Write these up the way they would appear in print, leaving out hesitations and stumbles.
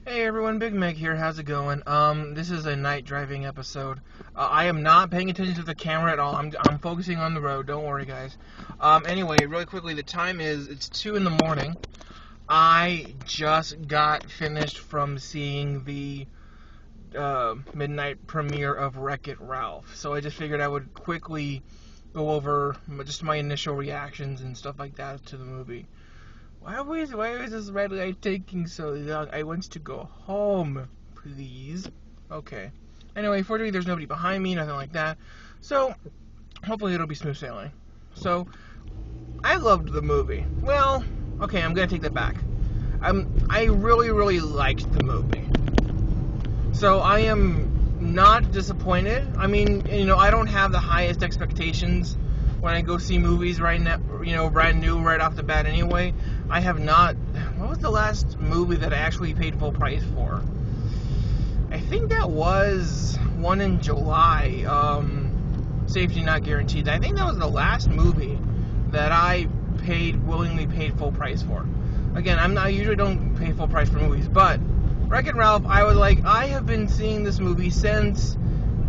Hey everyone, Big Meg here. How's it going? This is a night driving episode. I am not paying attention to the camera at all. I'm focusing on the road. Don't worry, guys. Anyway, really quickly, it's 2 in the morning. I just got finished from seeing the midnight premiere of Wreck-It Ralph. So I just figured I would quickly go over just my initial reactions and stuff like that to the movie. Why is this red light taking so long? I want to go home, please. Okay. Anyway, fortunately there's nobody behind me, nothing like that. So, hopefully it'll be smooth sailing. So, I loved the movie. Well, okay, I'm gonna take that back. I really, really liked the movie. So, I am not disappointed. I mean, I don't have the highest expectations when I go see movies right now, brand new right off the bat anyway. I have not. What was the last movie that I actually paid full price for? I think that was one in July. Safety Not Guaranteed. I think that was the last movie that I willingly paid full price for. Again, I usually don't pay full price for movies, but Wreck-It Ralph, I was like, I have been seeing this movie since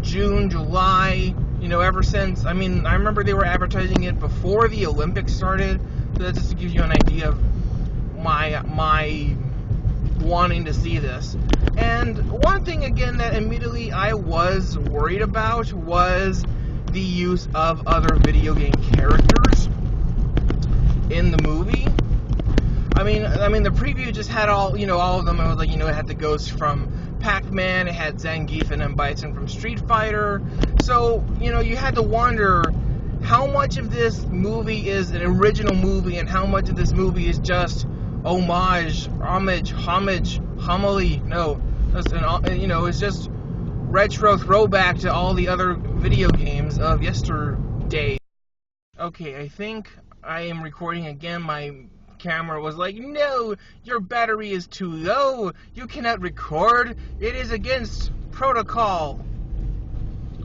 June, July. Ever since, I remember they were advertising it before the Olympics started, so that just gives you an idea of my wanting to see this. And one thing, again, that immediately I was worried about was the use of other video game characters in the movie. The preview just had all of them. It was like, it had the ghost from Pac-Man, it had Zangief and M. Bison from Street Fighter. So, you had to wonder how much of this movie is an original movie and how much of this movie is just homage, homily. No, it's just retro throwback to all the other video games of yesterday. Okay, I think I am recording again. My camera was like, no, your battery is too low. You cannot record. It is against protocol.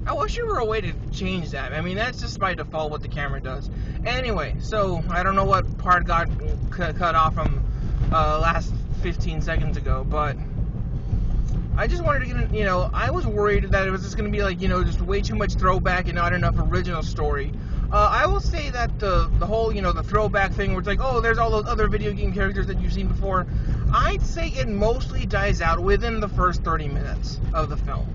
I wish there were a way to change that. That's just by default what the camera does. Anyway, so I don't know what part got cut off from last 15 seconds ago, but I just wanted to get I was worried that it was just going to be like, just way too much throwback and not enough original story. I will say that the whole, the throwback thing where it's like, oh, there's all those other video game characters that you've seen before, I'd say it mostly dies out within the first 30 minutes of the film.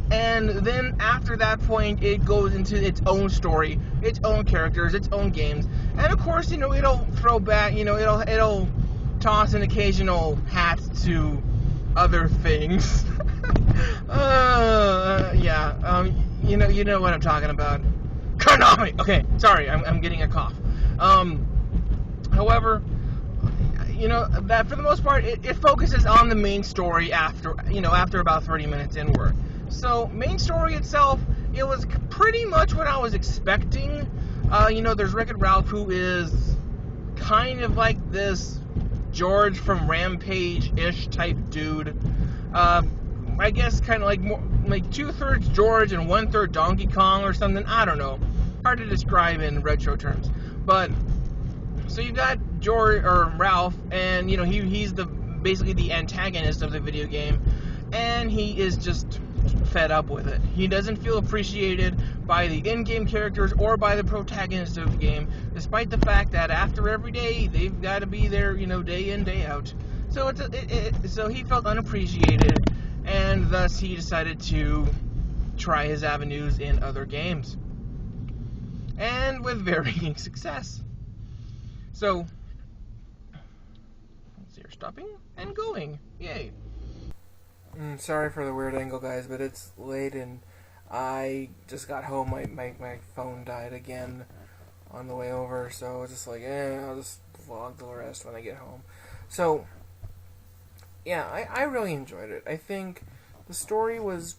And then after that point, it goes into its own story, its own characters, its own games. And of course, it'll throw back, it'll toss an occasional hat to other things. You know what I'm talking about. Konami! Okay, sorry, I'm getting a cough. However, that for the most part, it focuses on the main story after about 30 minutes inward. So, main story itself, it was pretty much what I was expecting. There's Wreck-It Ralph, who is kind of like this George from Rampage-ish type dude. I guess kind of like more like 2/3 George and 1/3 Donkey Kong or something. I don't know. Hard to describe in retro terms. But so you got George or Ralph, and he's basically the antagonist of the video game, and he is just fed up with it. He doesn't feel appreciated by the in-game characters or by the protagonist of the game, despite the fact that after every day they've got to be there, day in, day out. So so he felt unappreciated, and thus he decided to try his avenues in other games, and with varying success. So, let's see, you're stopping and going. Yay. Sorry for the weird angle, guys, but it's late and I just got home. My phone died again on the way over, so I was just like, I'll just vlog the rest when I get home. So, yeah, I really enjoyed it. I think the story was,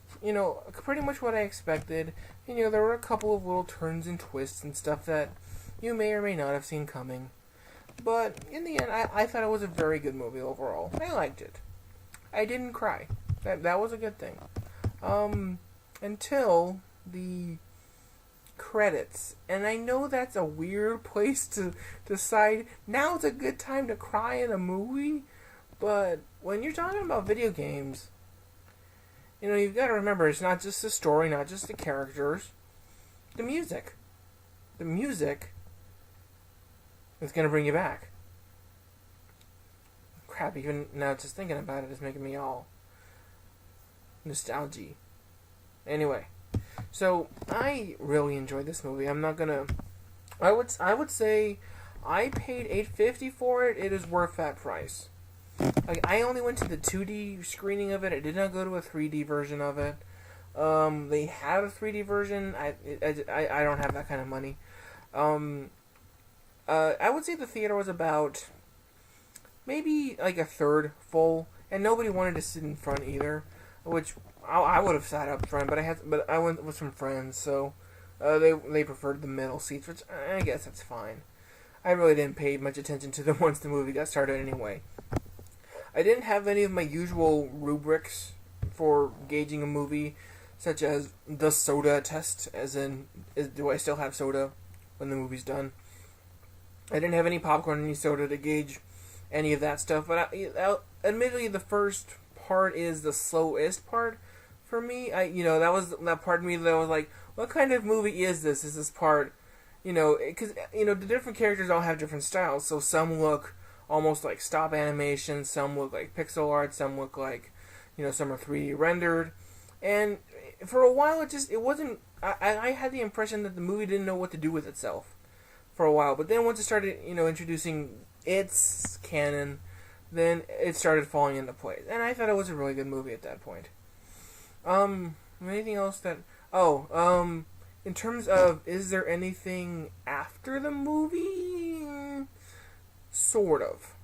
pretty much what I expected. There were a couple of little turns and twists and stuff that you may or may not have seen coming. But in the end, I thought it was a very good movie overall. I liked it. I didn't cry. That was a good thing. Until the credits. And I know that's a weird place to decide now's a good time to cry in a movie, but when you're talking about video games, you know, you've got to remember it's not just the story, not just the characters, the music. The music is going to bring you back. Crap, even now just thinking about it is making me all nostalgia. Anyway, so I really enjoyed this movie. I'm not gonna. I would say I paid $8.50 for it. It is worth that price. Like, I only went to the 2D screening of it. I did not go to a 3D version of it. They have a 3D version. I don't have that kind of money. I would say the theater was about maybe like a third full, and nobody wanted to sit in front either, which I would have sat up front, but I went with some friends, so they preferred the middle seats, which I guess that's fine. I really didn't pay much attention to them once the movie got started anyway. I didn't have any of my usual rubrics for gauging a movie, such as the soda test, as in, do I still have soda when the movie's done? I didn't have any popcorn, any soda to gauge any of that stuff, but admittedly, the first part is the slowest part for me. That was that part of me that was like, what kind of movie is this? Is this part, because the different characters all have different styles. So some look almost like stop animation, some look like pixel art, some look like, some are 3D rendered, and for a while it wasn't. I had the impression that the movie didn't know what to do with itself for a while, but then once it started, introducing its canon, then it started falling into place, and I thought it was a really good movie at that point. Anything else that... in terms of, is there anything after the movie? Sort of.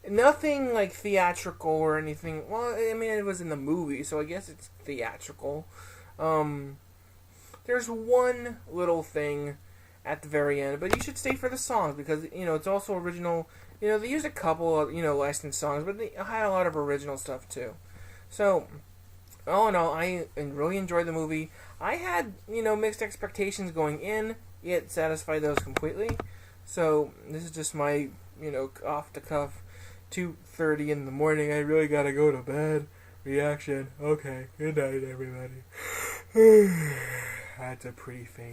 Nothing, like, theatrical or anything. Well, I mean, it was in the movie, so I guess it's theatrical. There's one little thing at the very end, but you should stay for the songs, because, it's also original. They used a couple of, licensed songs, but they had a lot of original stuff, too. So, all in all, I really enjoyed the movie. I had, mixed expectations going in, yet satisfied those completely. So, this is just my, off the cuff, 2:30 in the morning, I really gotta go to bed reaction. Okay, good night, everybody. That's a pretty face.